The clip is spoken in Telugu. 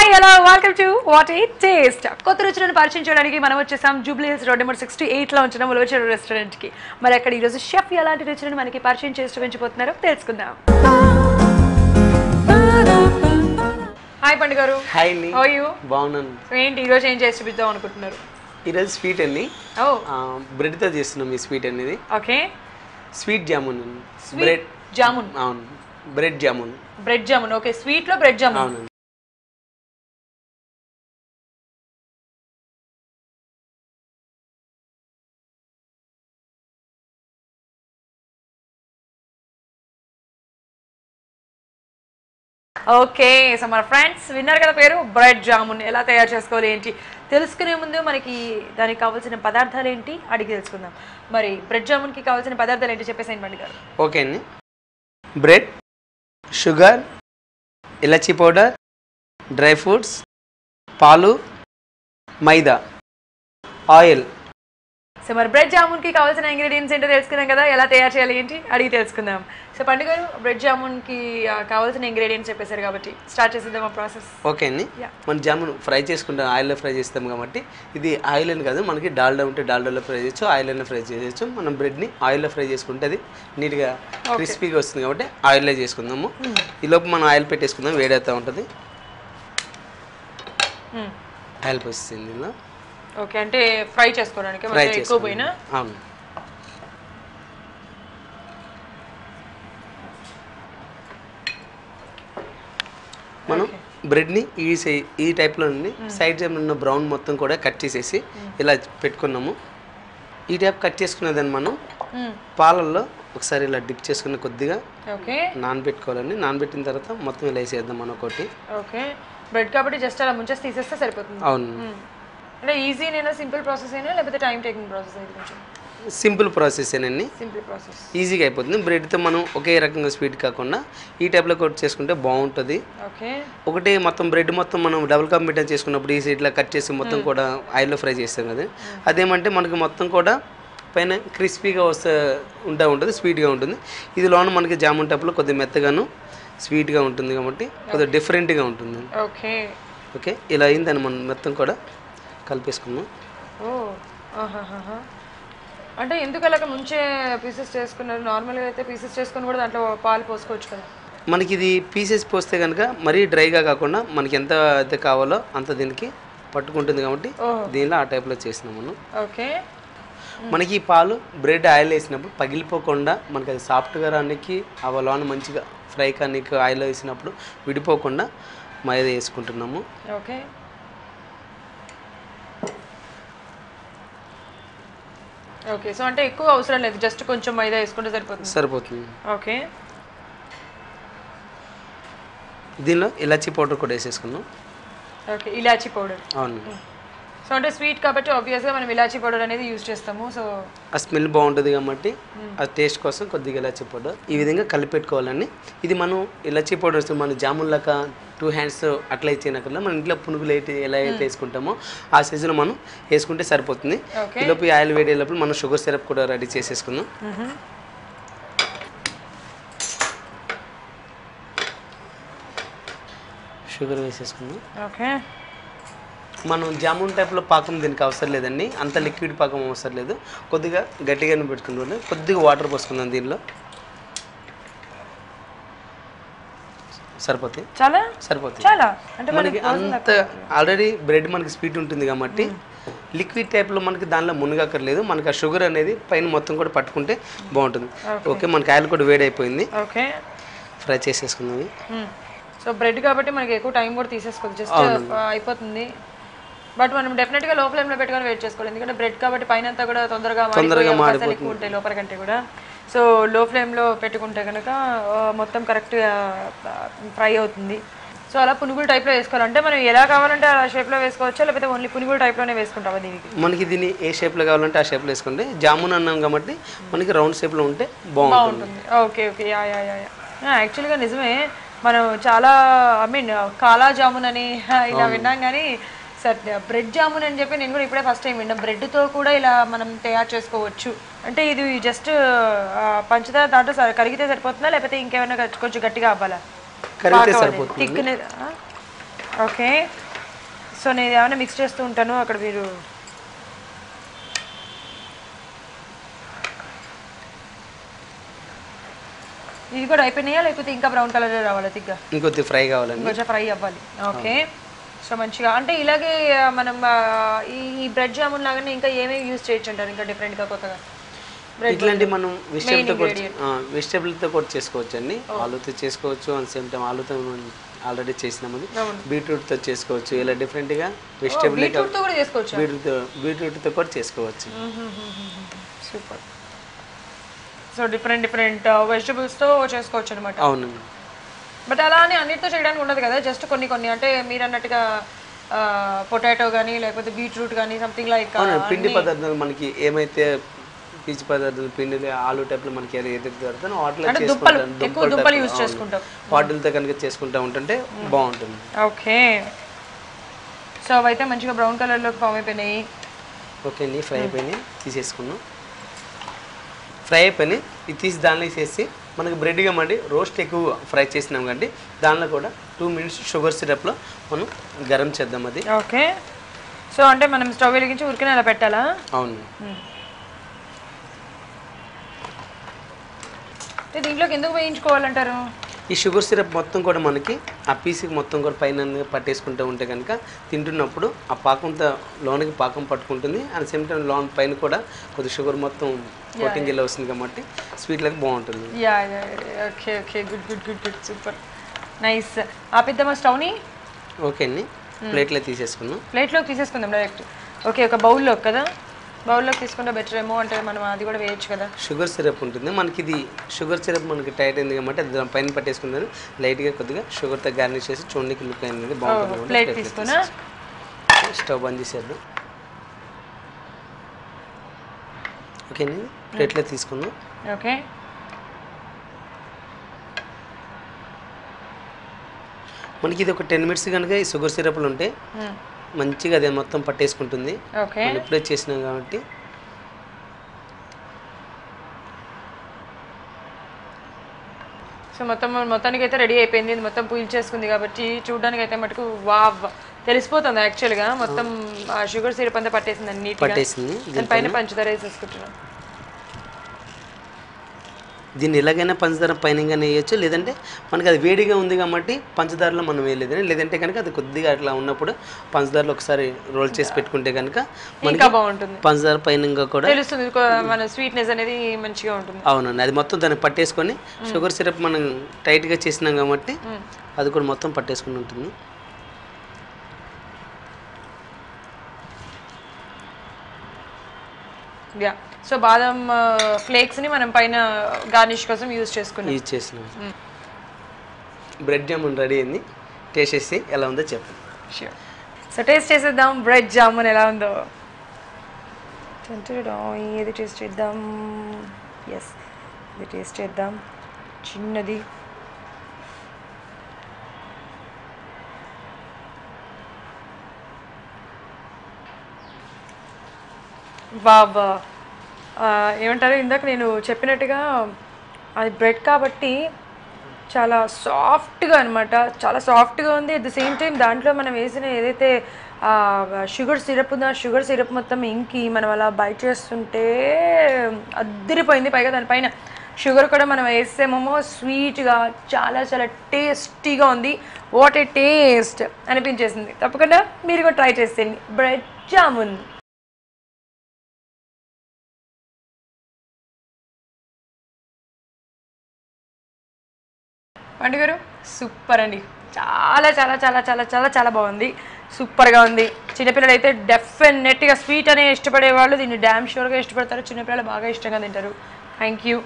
Hi hello welcome to what a taste. కొత్త రుచులను పరిచయం చేయడానికి మనం వచ్చేసాం జూబ్లీ హిల్స్ రోడ్ నెంబర్ 68లో ఉంచిన ఉలవచేరు రెస్టారెంట్కి. మరి అక్కడ ఈరోజు షెఫ్ ఎలాంటి రుచులను మనకి పరిచయం చేసి చూపించబోతున్నారో తెలుసుకుందాం. హాయ్ పండు గారు. హాయ్ అండి. How are you? బాగున్నాను. ఏంటి ఈరోజు ఏం చేసి చూపిద్దాం అనుకుంటున్నారు? ఈరోజు స్వీట్ అండి. బ్రెడ్తో చేస్తున్నాం ఈ స్వీట్ అనేది. Okay. Sweet jamun. Bread jamun. అవును, bread jamun. Bread jamun. Okay, స్వీట్లో బ్రెడ్ జామున్. అవును. ఓకే, సో మన ఫ్రెండ్స్ విన్నారు కదా పేరు బ్రెడ్ జామున్. ఎలా తయారు చేసుకోవాలి ఏంటి తెలుసుకునే ముందు మనకి దానికి కావాల్సిన పదార్థాలు ఏంటి అడిగి తెలుసుకుందాం. మరి బ్రెడ్ జామున్కి కావాల్సిన పదార్థాలు ఏంటి చెప్పేసేయండి బండి గారు. ఓకే అండి. బ్రెడ్, షుగర్, ఇలాచీ పౌడర్, డ్రై ఫ్రూట్స్, పాలు, మైదా, ఆయిల్. సో మరి బ్రెడ్ జామున్కి కావాల్సిన ఇంగ్రీడియంట్స్ ఏంటో తెలుసుకుందాం కదా. ఎలా తయారు చేయాలి ఏంటి అడిగి తెలుసుకుందాం. సో పండుగ గారు బ్రెడ్ జామున్కి కావాల్సిన ఇంగ్రీడియంట్స్ చెప్పేశారు కాబట్టి స్టార్ట్ చేసేద్దాం ఆ ప్రాసెస్. ఓకే అండి. మనం జామున్ ఫ్రై చేసుకుంటాం, ఆయిల్లో ఫ్రై చేస్తాం కాబట్టి ఇది ఆయిల్ అని కాదు, మనకి డాల్డా ఉంటే డాల్డాలో ఫ్రై చేయొచ్చు, ఆయిల్లో ఫ్రై చేయొచ్చు. మనం బ్రెడ్ని ఆయిల్లో ఫ్రై చేసుకుంటే అది నీట్గా క్రిస్పీగా వస్తుంది కాబట్టి ఆయిల్లో చేసుకుందాము. ఈలోపు మనం ఆయిల్ పెట్టేసుకుందాం, వేడవుతూ ఉంటుంది. ఆయిల్ పోస్తుంది ఇలా. ఓకే, అంటే ఫ్రై చేసుకోవడానికి ఎక్కువ పోయినా. అవును. మనం బ్రెడ్ని ఈ టైప్లో సైడ్ జమ్ ఉన్న బ్రౌన్ మొత్తం కూడా కట్ చేసేసి ఇలా పెట్టుకున్నాము. ఈ టైప్ కట్ చేసుకునేదాన్ని మనం పాలల్లో ఒకసారి ఇలా డిప్ చేసుకుని కొద్దిగా నానబెట్టుకోవాలండి. నానబెట్టిన తర్వాత మొత్తం ఇలా వేసేద్దాం మనం ఒకటి. ఓకే, బ్రెడ్ కాబట్టి జస్ట్ అలా ముంచేసి తీసేస్తే సరిపోతుంది. అవును. అంటే ఈజీ అయినా సింపుల్ ప్రాసెస్ అయినా లేకపోతే టైం టేకింగ్ ప్రాసెస్ అయితే కొంచెం సింపుల్ ప్రాసెస్ ఏనండి. సింపుల్ ప్రాసెస్ ఈజీగా అయిపోతుంది. బ్రెడ్తో మనం ఒకే రకంగా స్వీట్ కాకుండా ఈ టైప్లో కొట్ చేసుకుంటే బాగుంటుంది. ఓకే. ఒకటే మొత్తం బ్రెడ్ మొత్తం మనం డబుల్ కాంబినేషన్ చేసుకున్నప్పుడు ఈ ఇట్లా కట్ చేసి మొత్తం కూడా ఆయిల్లో ఫ్రై చేస్తాం కదా. అదేమంటే మనకి మొత్తం కూడా పైన క్రిస్పీగా ఉంటుంది, స్వీట్గా ఉంటుంది. ఇది లోన మనకి జామున్ టైప్లో కొద్దిగా మెత్తగాను స్వీట్గా ఉంటుంది కాబట్టి కొద్దిగా డిఫరెంట్గా ఉంటుంది. ఓకే. ఓకే, ఇలా అయిందని మనం మొత్తం కూడా కలిపేసుకున్నాం. అంటే ఎందుకు అలాగ ముంచే పీసెస్ చేసుకున్నారు? నార్మల్గా అయితే పీసెస్ చేసుకుని కూడా దాంట్లో పాలు పోసుకోవచ్చు కదా. మనకి ఇది పీసెస్ పోస్తే కనుక మరీ డ్రైగా కాకుండా మనకి ఎంత అయితే కావాలో అంత దీనికి పట్టుకుంటుంది కాబట్టి దీనిలో ఆ టైప్లో చేసినాం మనం. ఓకే. మనకి ఈ పాలు బ్రెడ్ ఆయిల్ వేసినప్పుడు పగిలిపోకుండా మనకి అది సాఫ్ట్గా రానికి అవలోన మంచిగా ఫ్రై కానీ ఆయిల్ వేసినప్పుడు విడిపోకుండా మైదా వేసుకుంటున్నాము. ఓకే. ఓకే, సో అంటే ఎక్కువ అవసరం లేదు, జస్ట్ కొంచెం మైదా వేసుకుంటే సరిపోతుంది. ఓకే. దీనిలో ఇలాచీ పౌడర్ కూడా వేసేసుకున్నాం. ఓకే, ఇలాచీ పౌడర్. అవును. సో అంటే స్వీట్ కాబట్టి ఆబ్వియస్గా మనం ఇలాచీ పౌడర్ అనేది యూజ్ చేస్తాము. సో ఆ స్మెల్ బాగుంటుంది కాబట్టి ఆ టేస్ట్ కోసం కొద్దిగా ఇలాచీ పౌడర్ ఈ విధంగా కలిపెట్టుకోవాలండి. ఇది మనం ఇలాచీ పౌడర్ వస్తుంది మన జామున్ లాగా 2 hands అట్లా ఇచ్చేనకల్లా మనం ఇంట్లో పునుగులు ఎలా అయితే వేసుకుంటామో ఆ సైజులో మనం వేసుకుంటే సరిపోతుంది. ఈలోపు ఆయిల్ వేడేటప్పుడు మనం షుగర్ సిరప్ కూడా రెడీ చేసేసుకుందాం. షుగర్ వేసేసుకుందాం. ఓకే. మనం జామున్ టైప్లో పాకం దీనికి అవసరం లేదండి, అంత లిక్విడ్ పాకం అవసరం లేదు. కొద్దిగా గట్టిగానే పెట్టుకుంటే కొద్దిగా వాటర్ పోసుకుందాం. దీనిలో సరిపోతాయి. మనకి అంత ఆల్రెడీ బ్రెడ్ మనకి స్వీట్ ఉంటుంది కాబట్టి లిక్విడ్ టైప్లో మనకి దానిలో మునగక్కర్లేదు. మనకి ఆ షుగర్ అనేది పైన మొత్తం కూడా పట్టుకుంటే బాగుంటుంది. ఓకే, మనకి ఆయిల్ కూడా వేడైపోయింది. ఓకే, ఫ్రై చేసేసుకుందాం. సో బ్రెడ్ కాబట్టి మనకి ఎక్కువ టైం కూడా తీసేసుకోవచ్చు, జస్ట్ అయిపోతుంది. బట్ మనం డెఫినెట్గా లో ఫ్లేమ్లో పెట్టుకొని వెయిట్ చేసుకోవాలి, ఎందుకంటే బ్రెడ్ కాబట్టి పైన అంతా కూడా తొందరగా ఎక్కువ ఉంటాయి లోపల కంటే కూడా. సో లో ఫ్లేమ్లో పెట్టుకుంటే కనుక మొత్తం కరెక్ట్గా ఫ్రై అవుతుంది. సో అలా పునుగుల టైప్లో వేసుకోవాలంటే మనం ఎలా కావాలంటే ఆ షేప్లో వేసుకోవచ్చా లేకపోతే ఓన్లీ పునుగుల టైప్లోనే వేసుకుంటామా? దీనికి మనకి దీన్ని ఏ షేప్లో కావాలంటే ఆ షేప్లో వేసుకుంటే జామున్ అన్నాం కాబట్టి మనకి రౌండ్ షేప్లో ఉంటే బాగుంటుంది. ఓకే. ఓకే, యాక్చువల్గా నిజమే, మనం చాలా కాలా జామున్ అని ఇలా విన్నాం కానీ బ్రెడ్ జామున్ అని చెప్పి నేను కూడా ఇప్పుడే ఫస్ట్ టైం విన్నా. బ్రెడ్తో కూడా ఇలా మనం తయారు చేసుకోవచ్చు అంటే ఇది జస్ట్ పంచదార దాంట్లో కరిగితే సరిపోతుందా లేకపోతే ఇంకేమైనా కొంచెం గట్టిగా అవ్వాలా? కరిగితే సరిపోతుంది. ఓకే. సో నేను ఏమైనా మిక్స్ చేస్తూ ఉంటాను అక్కడ మీరు ఇది కూడా అయిపోయినాయా లేకపోతే ఇంకా బ్రౌన్ కలర్ రావాలా తిగ్గా? ఇంకొద్ది ఫ్రై కావాలండి, కొంచెం ఫ్రై అవ్వాలి. ఓకే. సో మంచిగా అంటే ఇలాగే మనం ఈ బ్రెడ్ జామున్ లాగానే ఇంకా ఏమేమి యూజ్ చేయొచ్చు అంటారు ఇంకా డిఫరెంట్గా కొత్తగా? ఇట్లాంటి మనం వెజిటేబుల్తో కూడా చేసుకోవచ్చు అండి. ఆలూతో చేసుకోవచ్చు, అండ్ సేమ్ టైం ఆలూతో ఆల్రెడీ చేసినాము, బీట్రూట్తో చేసుకోవచ్చు. ఇలా డిఫరెంట్గా వెజిటేబుల్ బీట్రూట్తో కూడా చేసుకోవచ్చు. సూపర్. సో డిఫరెంట్ వెజిటబుల్స్తో చేసుకోవచ్చు అనమాట. అవునండి. బట్ అలా అని అన్నిటితో చేయడానికి ఉండదు కదా, జస్ట్ కొన్ని అంటే మీరు అన్నట్టుగా పొటాటో కానీ లేకపోతే బీట్రూట్ కానీ సంథింగ్ లైక్ పిండి పదార్థాలు మనకి ఏమైతే పీచు పదార్థాలు పిండి ఆలు టైప్లో మనకి ఏదైతే దొరుకుతుందో వాటిలో దుంపలు యూజ్ చేసుకుంటాం, వాటితో కనుక చేసుకుంటూ ఉంటుంటే బాగుంటుంది. ఓకే. సో అవైతే మంచిగా బ్రౌన్ కలర్లోకి ఫామ్ అయిపోయినాయి. ఓకే అండి, ఫ్రై అయిపోయినాయి, తీసేసుకున్నాం. ఫ్రై అయిపోయినాయి, ఇది తీసి దానిలో వేసేసి మనకి బ్రెడ్గా మళ్ళీ రోస్ట్ ఎక్కువ ఫ్రై చేసినాం కాబట్టి దానిలో కూడా 2 minutes షుగర్ సిరప్లో మనం గరం చేద్దాం అది. ఓకే. సో అంటే మనం స్టవ్ వెలిగించి ఉరికిన అలా పెట్టాలా? అవును. దీంట్లోకి ఎందుకు వేయించుకోవాలంటారు? ఈ షుగర్ సిరప్ మొత్తం కూడా మనకి ఆ పీస్కి మొత్తం కూడా పైన పట్టేసుకుంటూ ఉంటే కనుక తింటున్నప్పుడు ఆ పాకంతో లోనికి పాకం పట్టుకుంటుంది, అండ్ సేమ్ టైం లోన్ పైన కూడా కొద్ది షుగర్ మొత్తం కోటింగ్ ఇలా వస్తుంది కాబట్టి స్వీట్లకు బాగుంటుంది. Okay okay, good super nice. ఆపిద్దామా స్టవ్ని? ఓకే అండి, ప్లేట్లో తీసేసుకుందాం. ప్లేట్లోకి తీసేసుకుందాం డైరెక్ట్. ఓకే, ఒక బౌల్లోకి కదా, బౌల్లోకి తీసుకుంటే బెటర్ ఏమో అంటే మనం అది కూడా వేయచ్చు కదా. షుగర్ సిరప్ ఉంటుంది మనకి, ఇది షుగర్ సిరప్ మనకి టైట్ అయింది కాబట్టి అది దాని పైన పట్టేసుకుంటాను, లైట్గా కొద్దిగా షుగర్తో గార్నిష్ చేసి చూడడానికి లుక్ అయింది బాగుంటుంది. ప్లేట్ తీసుకున్నా, స్టవ్ బంద్ చేసేద్దాం. ఓకే అండి, ప్లేట్లో తీసుకున్నాం. ఓకే. మనకి ఇది ఒక 10 minutes కనుక ఈ షుగర్ సిరప్లు ఉంటే మంచిగా అదే మొత్తం పట్టేసుకుంటుంది. మనం ఇప్పుడే చేసినాం కాబట్టి. సో మొత్తానికి అయితే రెడీ అయిపోయింది, ఇది మొత్తం పూల్ చేసుకుంది కాబట్టి చూడడానికి అయితే మటుకు వావ్ తెలిసిపోతుంది యాక్చువల్గా. మొత్తం ఆ షుగర్ సిరప్ అంతా పట్టేసింది నీట్గా, దాని పైన పంచదార వేసేసుకుంటున్నాం. దీన్ని ఎలాగైనా పంచదార పైన వేయచ్చు, లేదంటే మనకి అది వేడిగా ఉంది కాబట్టి పంచదారలో మనం వేయలేదని, లేదంటే కనుక అది కొద్దిగా అట్లా ఉన్నప్పుడు పంచదారలో ఒకసారి రోల్ చేసి పెట్టుకుంటే కనుక ఇంకా బాగుంటుంది. పంచదార పైన కూడా తెలుస్తుంది మన స్వీట్నెస్ అనేది మంచిగా ఉంటుంది. అవునండి, అది మొత్తం దాన్ని పట్టేసుకొని షుగర్ సిరప్ మనం టైట్గా చేసినాం కాబట్టి అది కూడా మొత్తం పట్టేసుకుని ఉంటుంది. సో బాదం ఫ్లేక్స్ని మనం పైన గార్నిష్ కోసం యూజ్ చేసినాం. బ్రెడ్ జామున్ రెడీ అయింది, టేస్ట్ చేసి ఎలా ఉందో చెప్పండి. షూర్. సో టేస్ట్ చేసేద్దాం బ్రెడ్ జామున్ ఎలా ఉందో. ఏది టేస్ట్ చేద్దాం? ఎస్, ఇది టేస్ట్ చేద్దాం. చిన్నది బాబా ఏమంటారు, ఇందాక నేను చెప్పినట్టుగా అది బ్రెడ్ కాబట్టి చాలా సాఫ్ట్గా అనమాట, చాలా సాఫ్ట్గా ఉంది. అట్ ద సేమ్ టైం దాంట్లో మనం వేసిన ఏదైతే షుగర్ సిరప్ ఉందో ఆ షుగర్ సిరప్ మొత్తం ఇంకి మనం అలా బైట్ చేస్తుంటే అద్దరిపోయింది. పైగా దానిపైన షుగర్ కూడా మనం వేసేమేమో స్వీట్గా చాలా చాలా టేస్టీగా ఉంది. వాట్ ఏ టేస్ట్ అనిపించేసింది. తప్పకుండా మీరు కూడా ట్రై చేసేయండి బ్రెడ్ జామున్. పండు గారు సూపర్ అండి, చాలా చాలా చాలా చాలా చాలా చాలా బాగుంది, సూపర్గా ఉంది. చిన్నపిల్లలు అయితే డెఫినెట్గా స్వీట్ అనే ఇష్టపడే వాళ్ళు దీన్ని డ్యామ్ షూర్గా ఇష్టపడతారు, చిన్నపిల్లలు బాగా ఇష్టంగా తింటారు. Thank you.